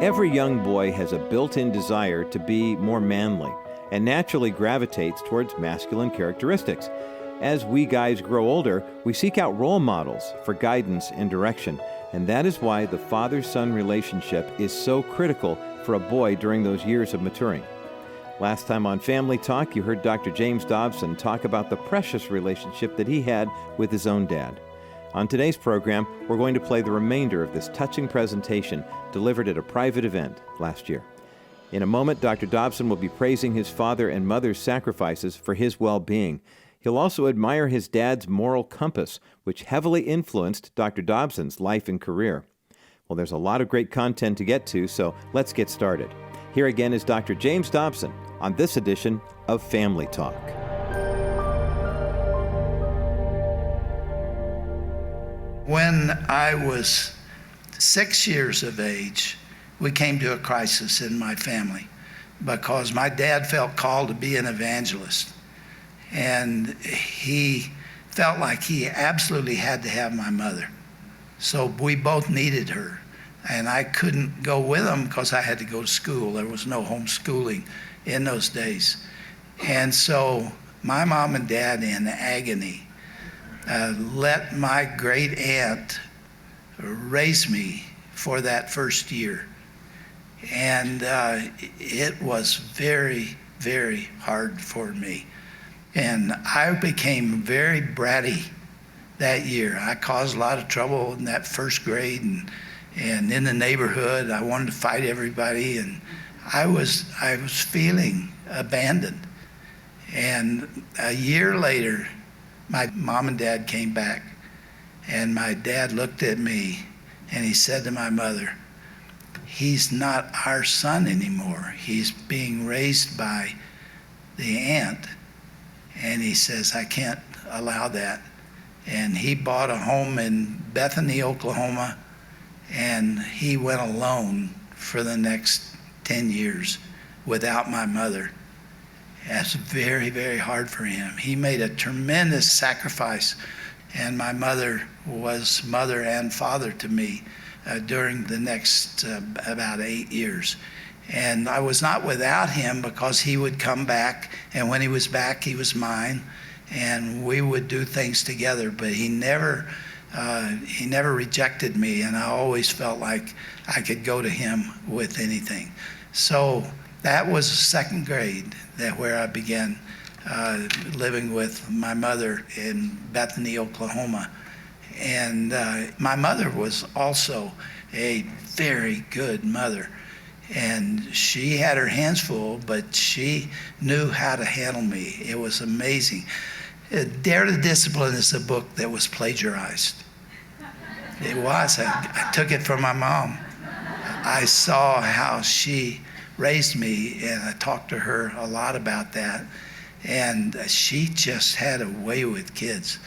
Every young boy has a built-in desire to be more manly and naturally gravitates towards masculine characteristics. As we guys grow older, we seek out role models for guidance and direction, and that is why the father-son relationship is so critical for a boy during those years of maturing. Last time on Family Talk, you heard Dr. James Dobson talk about the precious relationship that he had with his own dad. On today's program, we're going to play the remainder of this touching presentation delivered at a private event last year. In a moment, Dr. Dobson will be praising his father and mother's sacrifices for his well-being. He'll also admire his dad's moral compass, which heavily influenced Dr. Dobson's life and career. Well, there's a lot of great content to get to, so let's get started. Here again is Dr. James Dobson on this edition of Family Talk. When I was 6 years of age, we came to a crisis in my family because my dad felt called to be an evangelist. And he felt like he absolutely had to have my mother. So we both needed her. And I couldn't go with him because I had to go to school. There was no homeschooling in those days. And so my mom and dad, in agony, let my great aunt raise me for that first year. And it was very, very hard for me. And I became very bratty that year. I caused a lot of trouble in that first grade and in the neighborhood. I wanted to fight everybody, and I was feeling abandoned. And a year later, my mom and dad came back, and my dad looked at me and he said to my mother, "He's not our son anymore. He's being raised by the aunt." And he says, "I can't allow that." And he bought a home in Bethany, Oklahoma, and he went alone for the next 10 years without my mother. That's very, very hard for him. He made a tremendous sacrifice, and my mother was mother and father to me during the next about 8 years. And I was not without him because he would come back, and when he was back, he was mine, and we would do things together, but he never rejected me, and I always felt like I could go to him with anything. So that was second grade where I began living with my mother in Bethany, Oklahoma. And my mother was also a very good mother. And she had her hands full, but she knew how to handle me. It was amazing. Dare to Discipline is a book that was plagiarized. It was. I took it from my mom. I saw how she raised me, and I talked to her a lot about that. And she just had a way with kids.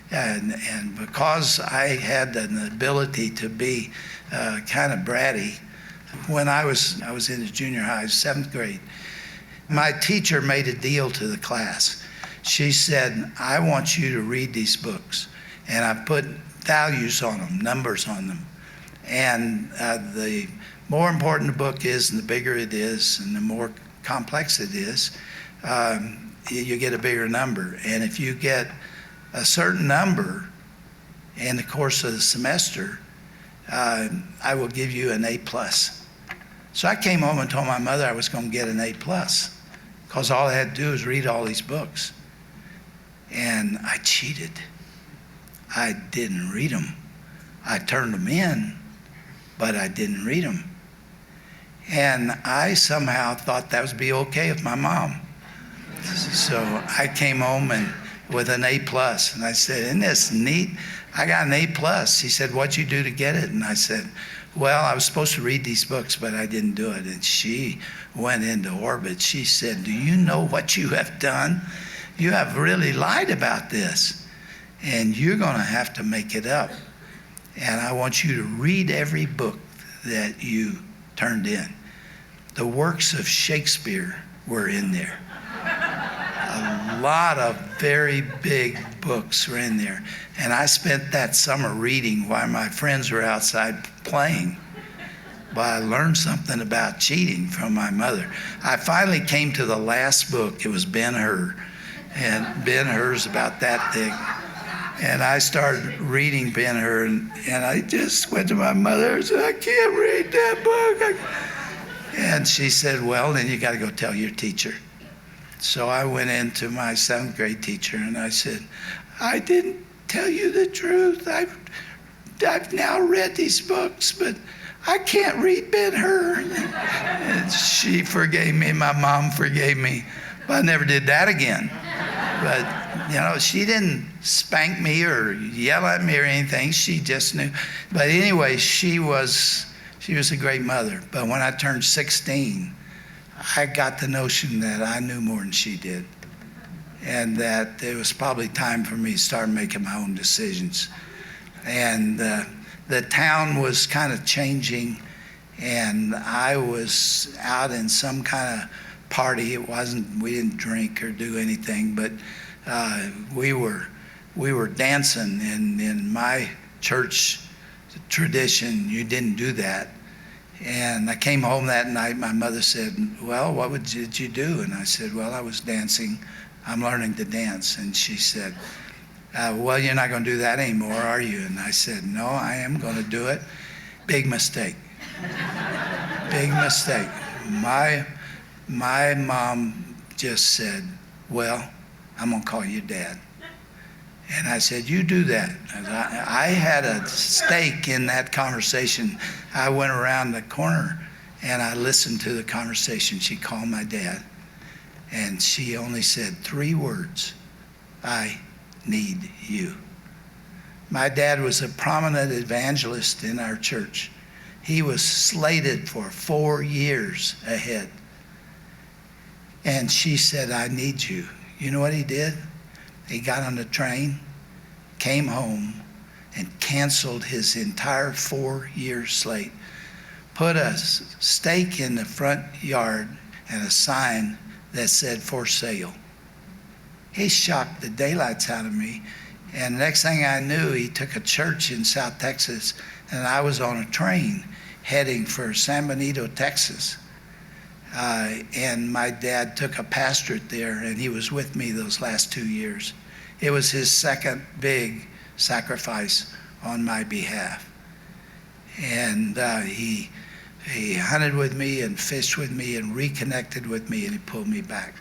And because I had an ability to be kind of bratty, when I was in the junior high, 7th grade, my teacher made a deal to the class. She said, "I want you to read these books." And I put values on them, numbers on them. And the more important the book is, and the bigger it is, and the more complex it is, you get a bigger number. And if you get a certain number in the course of the semester, I will give you an A+. So I came home and told my mother I was going to get an A+, because all I had to do was read all these books. And I cheated. I didn't read them. I turned them in, but I didn't read them. And I somehow thought that would be okay with my mom. So I came home and with an A+, and I said, "Isn't this neat? I got an A+. She said, "What'd you do to get it?" And I said, "Well, I was supposed to read these books, but I didn't do it." And she went into orbit. She said, "Do you know what you have done? You have really lied about this, and you're going to have to make it up. And I want you to read every book that you turned in." The works of Shakespeare were in there. A lot of very big books were in there. And I spent that summer reading while my friends were outside playing. But I learned something about cheating from my mother. I finally came to the last book. It was Ben-Hur. And Ben-Hur's about that thick. And I started reading Ben-Hur, and I just went to my mother and said, I can't read that book. And she said, well, then you got to go tell your teacher. So I went into my 7th grade teacher and I said, I didn't tell you the truth. I've now read these books, but I can't read Ben-Hur. And she forgave me, my mom forgave me, but I never did that again. But, she didn't spank me or yell at me or anything. She just knew. But anyway, she was a great mother. But when I turned 16, I got the notion that I knew more than she did, and that it was probably time for me to start making my own decisions. And the town was kind of changing, and I was out in some kind of party. We didn't drink or do anything, but we were dancing. In my church tradition, you didn't do that. And I came home that night. My mother said, well, what did you do? And I said, well, I was dancing. I'm learning to dance. And she said, well, you're not going to do that anymore, are you? And I said, no, I am going to do it. Big mistake. Big mistake. My mom just said, well, I'm going to call you Dad. And I said, you do that. I had a stake in that conversation. I went around the corner and I listened to the conversation. She called my dad and she only said 3 words: I need you. My dad was a prominent evangelist in our church. He was slated for 4 years ahead. And she said, I need you. You know what he did? He got on the train, came home, and canceled his entire 4-year slate. Put a stake in the front yard and a sign that said for sale. He shocked the daylights out of me. And the next thing I knew, he took a church in South Texas, and I was on a train heading for San Benito, Texas. And my dad took a pastorate there, and he was with me those last 2 years. It was his second big sacrifice on my behalf. And he hunted with me and fished with me and reconnected with me, and he pulled me back.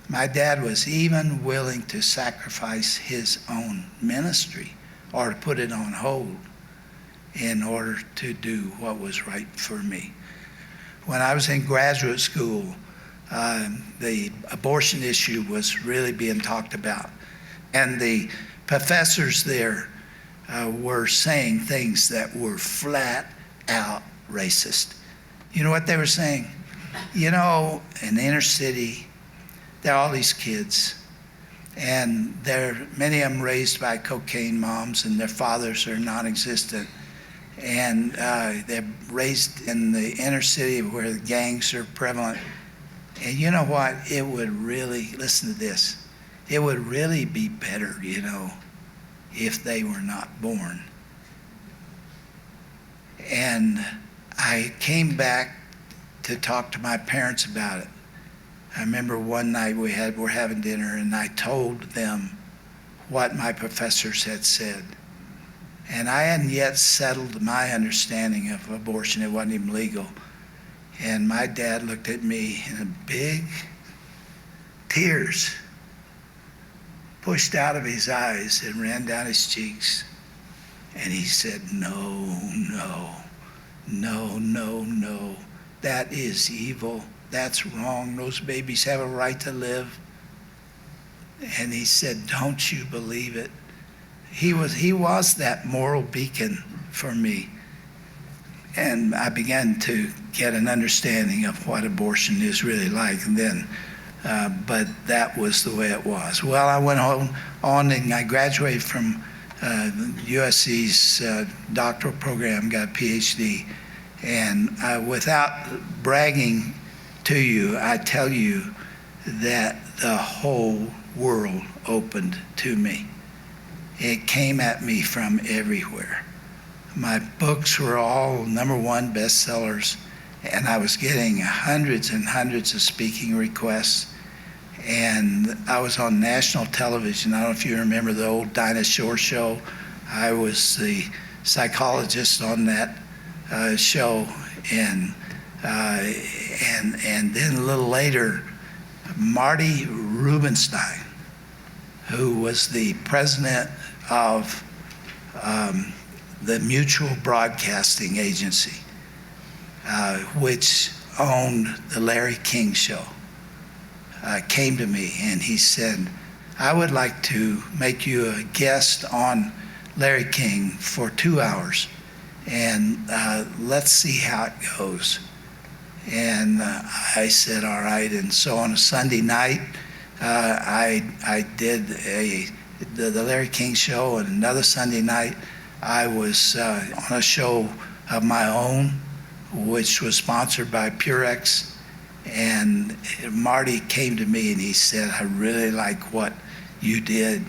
My dad was even willing to sacrifice his own ministry or to put it on hold in order to do what was right for me. When I was in graduate school, the abortion issue was really being talked about. And the professors there were saying things that were flat out racist. You know what they were saying? In the inner city, there are all these kids, and many of them raised by cocaine moms, and their fathers are non-existent. And they're raised in the inner city where the gangs are prevalent. And you know what? It would really, listen to this, it would really be better, if they were not born. And I came back to talk to my parents about it. I remember one night we're having dinner, and I told them what my professors had said. And I hadn't yet settled my understanding of abortion. It wasn't even legal. And my dad looked at me, and big tears pushed out of his eyes and ran down his cheeks. And he said, no, no, no, no, no. That is evil. That's wrong. Those babies have a right to live. And he said, don't you believe it? He was that moral beacon for me. And I began to get an understanding of what abortion is really like. And then, but that was the way it was. Well, I went on and I graduated from USC's doctoral program, got a PhD. And without bragging to you, I tell you that the whole world opened to me. It came at me from everywhere. My books were all #1 bestsellers, and I was getting hundreds and hundreds of speaking requests. And I was on national television. I don't know if you remember the old Dinah Shore show. I was the psychologist on that show, and then a little later, Marty Rubenstein, who was the president of the Mutual Broadcasting Agency, which owned the Larry King Show, came to me and he said, I would like to make you a guest on Larry King for 2 hours, and let's see how it goes. And I said, all right. And so on a Sunday night, I did the Larry King Show, and another Sunday night, I was on a show of my own, which was sponsored by Purex. And Marty came to me and he said, I really like what you did,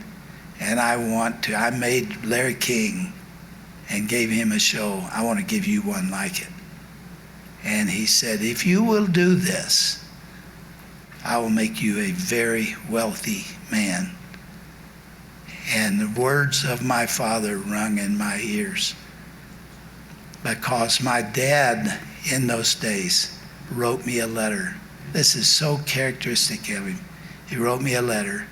and I made Larry King and gave him a show. I want to give you one like it. And he said, if you will do this, I will make you a very wealthy man. And the words of my father rung in my ears, because my dad in those days wrote me a letter. This is so characteristic of him. He wrote me a letter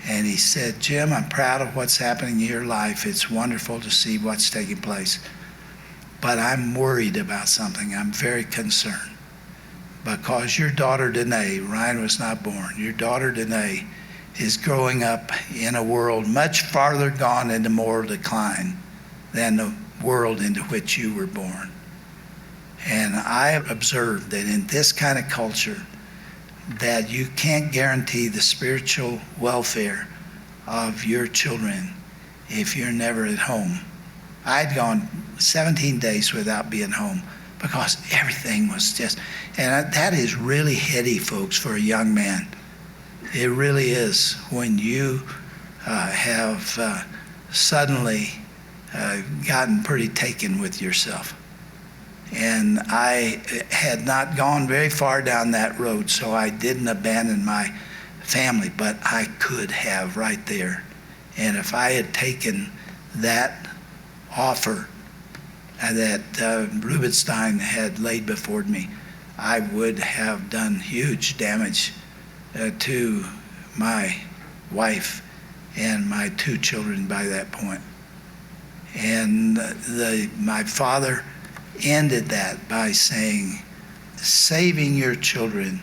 and he said, Jim, I'm proud of what's happening in your life. It's wonderful to see what's taking place. But I'm worried about something. I'm very concerned. Because your daughter Danae, Ryan was not born, your daughter Danae is growing up in a world much farther gone into moral decline than the world into which you were born. And I observed that in this kind of culture, that you can't guarantee the spiritual welfare of your children if you're never at home. I'd gone 17 days without being home because everything was just, and that is really heady, folks, for a young man. It really is, when you have suddenly gotten pretty taken with yourself. And I had not gone very far down that road, so I didn't abandon my family, but I could have right there. And if I had taken that offer that Rubenstein had laid before me, I would have done huge damage to my wife and my 2 children by that point. And my father ended that by saying, saving your children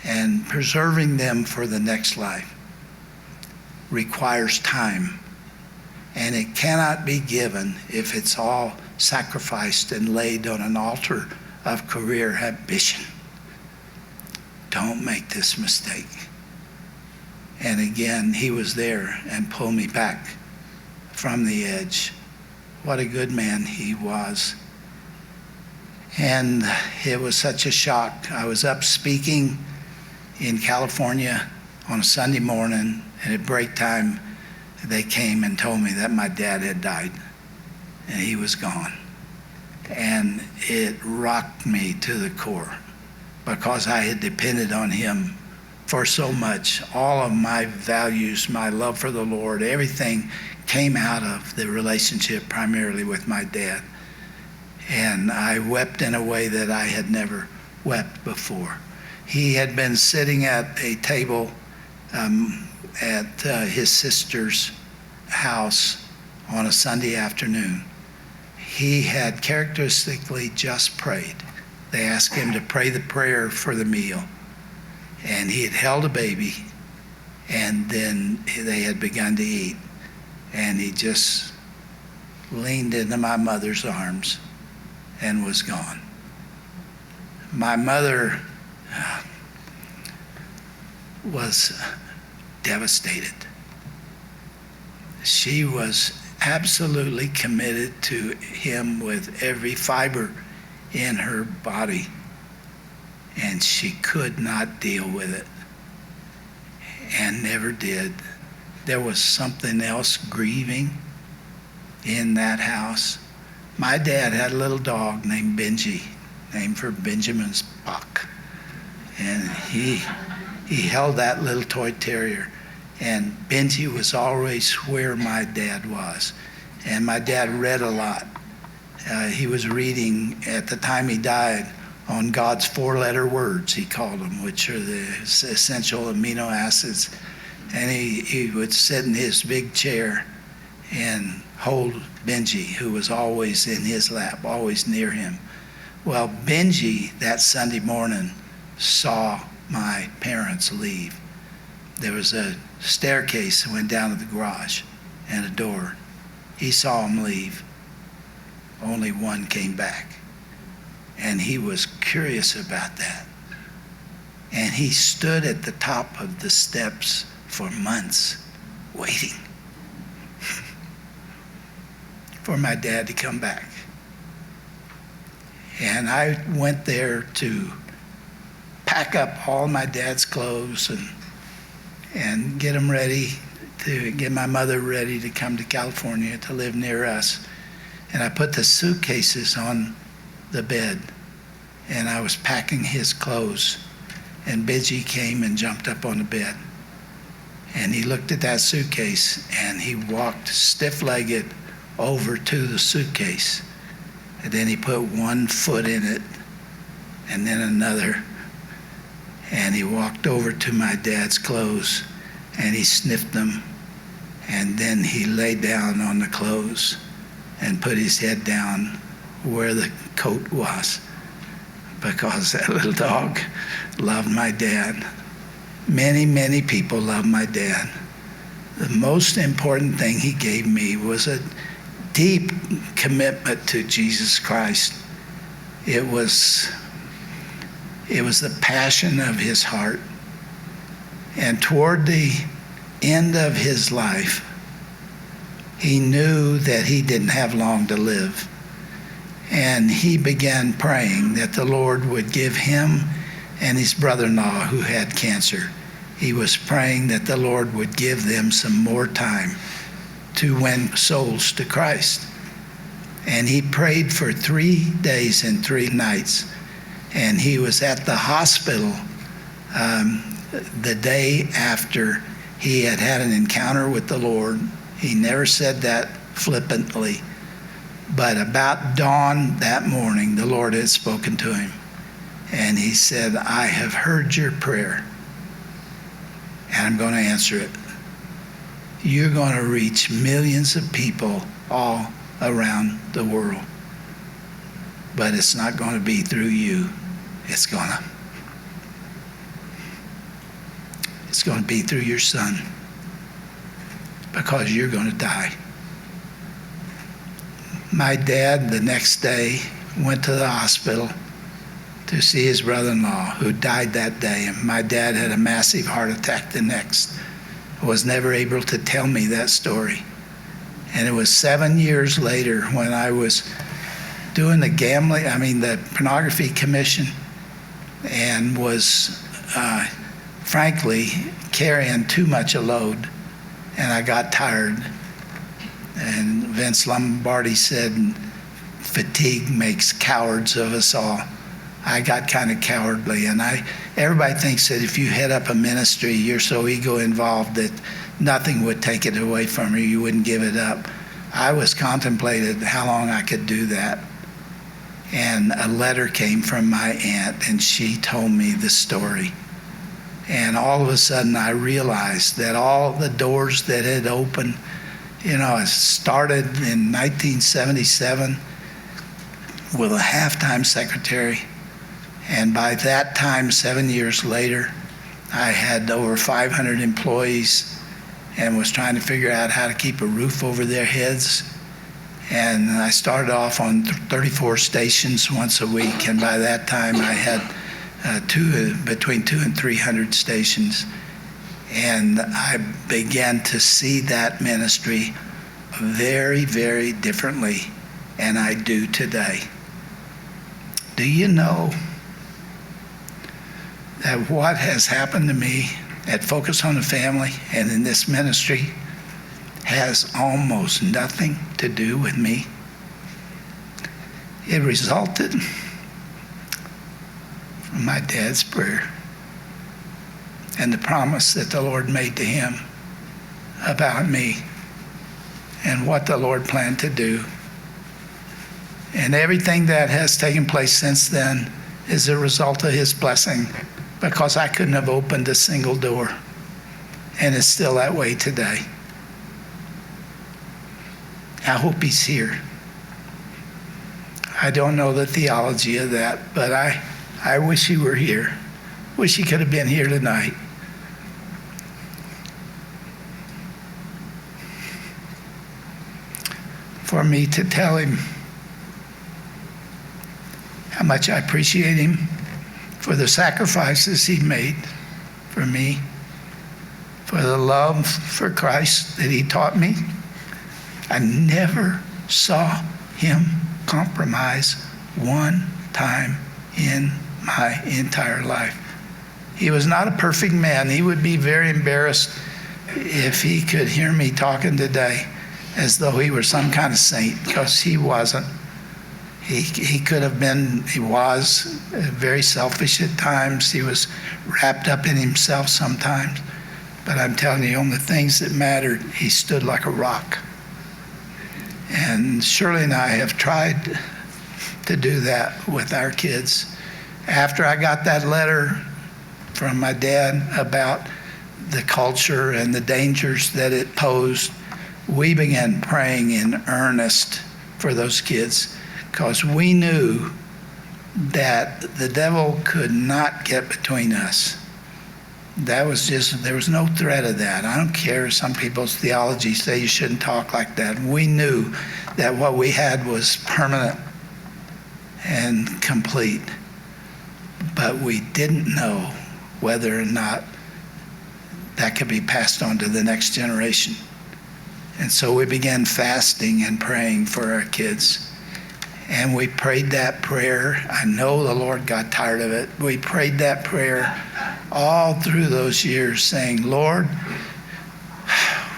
and preserving them for the next life requires time, and it cannot be given if it's all sacrificed and laid on an altar of career ambition. Don't make this mistake. And again, he was there and pulled me back from the edge. What a good man he was. And it was such a shock. I was up speaking in California on a Sunday morning, and at break time, they came and told me that my dad had died, and he was gone. And it rocked me to the core, because I had depended on him for so much. All of my values, my love for the Lord, everything came out of the relationship primarily with my dad. And I wept in a way that I had never wept before. He had been sitting at a table at his sister's house on a Sunday afternoon. He had characteristically just prayed. They asked him to pray the prayer for the meal. And he had held a baby, and then they had begun to eat. And he just leaned into my mother's arms and was gone. My mother was devastated. She was absolutely committed to him with every fiber in her body, and she could not deal with it, and never did. There was something else grieving in that house. My dad had a little dog named Benji, named for Benjamin's Buck. And he held that little toy terrier. And Benji was always where my dad was. And my dad read a lot. He was reading, at the time he died, on God's four-letter words, he called them, which are the essential amino acids. And he would sit in his big chair and hold Benji, who was always in his lap, always near him. Well, Benji, that Sunday morning, saw my parents leave. There was a staircase that went down to the garage and a door. He saw them leave. Only one came back. And he was curious about that. And he stood at the top of the steps for months, waiting for my dad to come back. And I went there to pack up all my dad's clothes and get them ready, to get my mother ready to come to California to live near us. And I put the suitcases on the bed, and I was packing his clothes, and Benji came and jumped up on the bed. And he looked at that suitcase, and he walked stiff-legged over to the suitcase. And then he put one foot in it, and then another. And he walked over to my dad's clothes, and he sniffed them. And then he lay down on the clothes and put his head down where the coat was, because that little dog loved my dad. Many, many people love my dad. The most important thing he gave me was a deep commitment to Jesus Christ. It was the passion of his heart. And toward the end of his life, he knew that he didn't have long to live. And he began praying that the Lord would give him and his brother-in-law who had cancer. He was praying that the Lord would give them some more time to win souls to Christ. And he prayed for 3 days and 3 nights. And he was at the hospital the day after he had had an encounter with the Lord. He never said that flippantly. But about dawn that morning, the Lord had spoken to him. And he said, I have heard your prayer, and I'm going to answer it. You're going to reach millions of people all around the world. But it's not going to be through you. It's going to be through your son, because you're going to die. My dad, the next day, went to the hospital to see his brother-in-law, who died that day. And my dad had a massive heart attack the next. Was never able to tell me that story. And it was 7 years later when I was doing the pornography commission, and was frankly carrying too much a load, and I got tired. And Vince Lombardi said, fatigue makes cowards of us all. I got kind of cowardly, and everybody thinks that if you head up a ministry, you're so ego involved that nothing would take it away from you. You wouldn't give it up. I was contemplating how long I could do that. And a letter came from my aunt, and she told me the story. And all of a sudden I realized that all the doors that had opened, I started in 1977 with a half-time secretary. And by that time, 7 years later, I had over 500 employees and was trying to figure out how to keep a roof over their heads. And I started off on 34 stations once a week. And by that time, I had between 200 and 300 stations. And I began to see that ministry very, very differently, and I do today. Do you know that what has happened to me at Focus on the Family and in this ministry has almost nothing to do with me? It resulted from my dad's prayer and the promise that the Lord made to him about me and what the Lord planned to do. And everything that has taken place since then is a result of his blessing, because I couldn't have opened a single door. And it's still that way today. I hope he's here. I don't know the theology of that, but I wish he were here. Wish he could have been here tonight. For me to tell him how much I appreciate him for the sacrifices he made for me, for the love for Christ that he taught me. I never saw him compromise one time in my entire life. He was not a perfect man. He would be very embarrassed if he could hear me talking today as though he were some kind of saint, because he wasn't. He could have been, he was very selfish at times. He was wrapped up in himself sometimes. But I'm telling you, on the things that mattered, he stood like a rock. And Shirley and I have tried to do that with our kids. After I got that letter from my dad about the culture and the dangers that it posed, we began praying in earnest for those kids, because we knew that the devil could not get between us. That was just, there was no threat of that. I don't care if some people's theology say you shouldn't talk like that. We knew that what we had was permanent and complete. But we didn't know whether or not that could be passed on to the next generation. And so we began fasting and praying for our kids. And we prayed that prayer. I know the Lord got tired of it. We prayed that prayer all through those years, saying, Lord,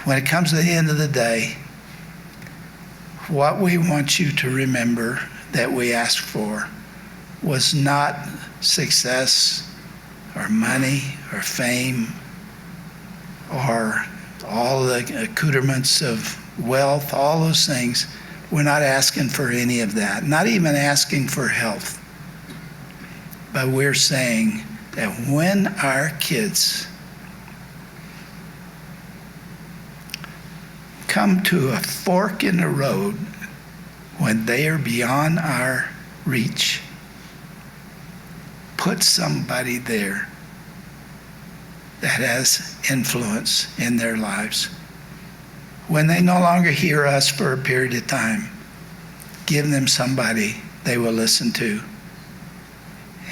when it comes to the end of the day, what we want you to remember that we asked for was not success or money or fame or all the accoutrements of wealth, all those things. We're not asking for any of that, not even asking for health. But we're saying that when our kids come to a fork in the road, when they are beyond our reach, put somebody there that has influence in their lives. When they no longer hear us for a period of time, give them somebody they will listen to.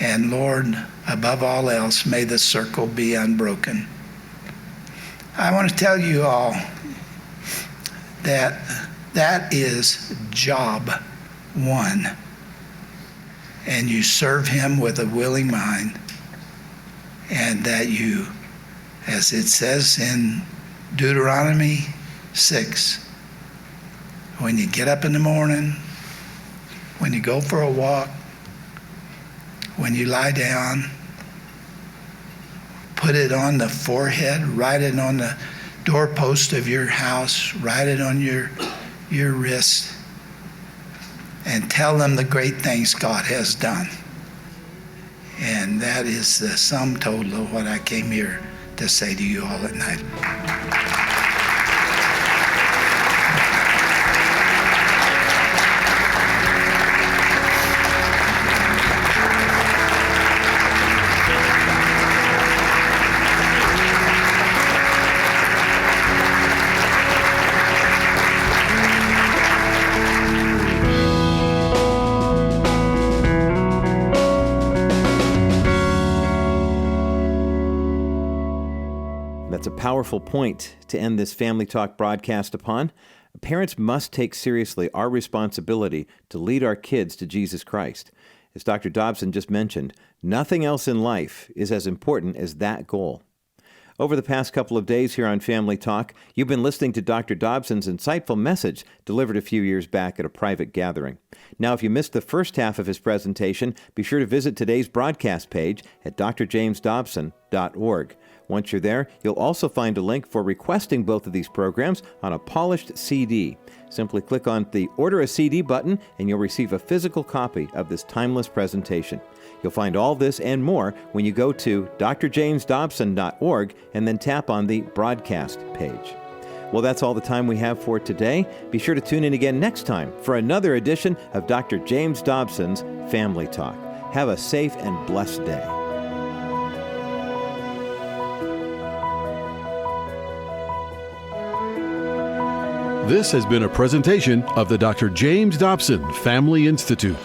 And Lord, above all else, may the circle be unbroken. I want to tell you all that that is job one. And you serve him with a willing mind. And that you, as it says in Deuteronomy 6, when you get up in the morning, when you go for a walk, when you lie down, put it on the forehead, write it on the doorpost of your house, write it on your wrist, and tell them the great things God has done. And that is the sum total of what I came here to say to you all at night. That's a powerful point to end this Family Talk broadcast upon. Parents must take seriously our responsibility to lead our kids to Jesus Christ. As Dr. Dobson just mentioned, nothing else in life is as important as that goal. Over the past couple of days here on Family Talk, you've been listening to Dr. Dobson's insightful message delivered a few years back at a private gathering. Now, if you missed the first half of his presentation, be sure to visit today's broadcast page at drjamesdobson.org. Once you're there, you'll also find a link for requesting both of these programs on a polished CD. Simply click on the Order a CD button and you'll receive a physical copy of this timeless presentation. You'll find all this and more when you go to drjamesdobson.org and then tap on the broadcast page. Well, that's all the time we have for today. Be sure to tune in again next time for another edition of Dr. James Dobson's Family Talk. Have a safe and blessed day. This has been a presentation of the Dr. James Dobson Family Institute.